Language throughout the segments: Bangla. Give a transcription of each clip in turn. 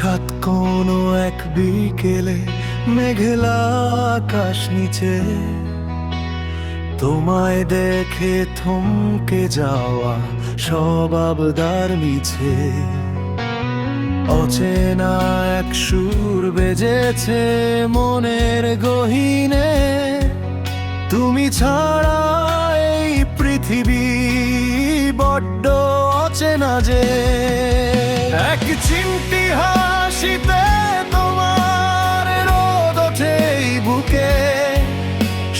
হঠাৎ কোনো এক বিকেলে মেঘলা আকাশ নিচে তোমায় দেখে থমকে যাওয়া সব আবদার মিছে। অচেনা এক সুর বেজেছে মনের গহীনে, তুমি ছাড়া এই পৃথিবী বড্ড অচেনা যে। এক চিমটি হাসিতে তোমার রোদ ওঠে বুকে,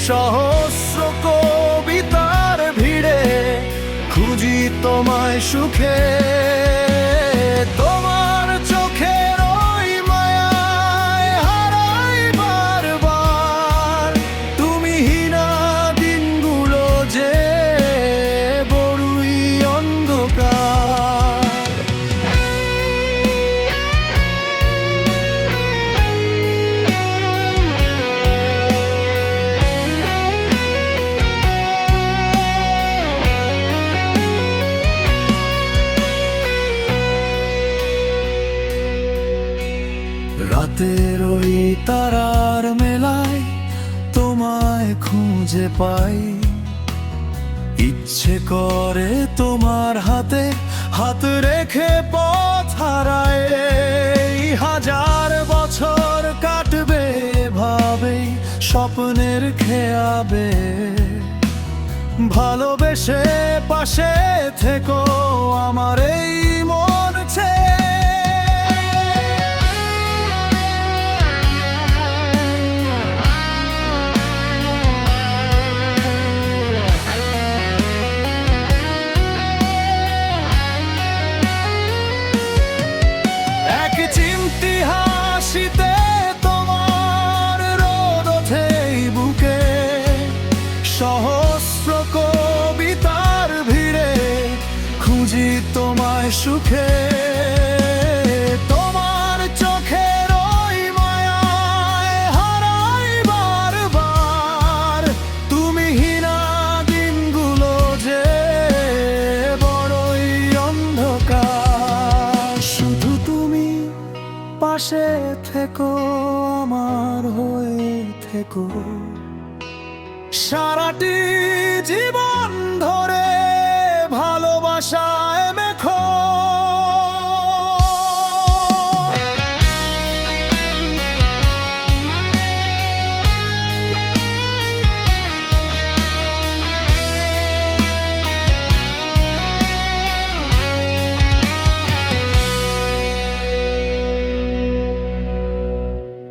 সহস্র কবিতার ভিড়ে খুঁজি তোমায় সুখে। তোমার চোখের ওই মায়ায় হারাই বারবার, তুমি হীনা দিনগুলো যে বড়ই অন্ধকার। রাতের ওই তারার মেলায় তোমায় খুঁজে পাই, ইচ্ছে করে তোমার হাতে হাত রেখে পথ হারায়। হাজার বছর কাটবে ভাবেই স্বপ্নের খেয়াবে, ভালোবেসে পাশে থেকো আমার এই মন ছেয়ে। চিমটি হাসিতে তোমার রোদ ওঠে বুকে, সহস্র কবিতার ভিড়ে খুঁজি তোমায় সুখে। তোমার চোখের ওই মায়ায় হারাই বারবার, তুমি হীনা দিনগুলো যে বড়ই অন্ধকার। শুধু তুমি পাশে থেকো আমার হয়ে থেকো, সারাটি জীবন ধরে ভালোবাসা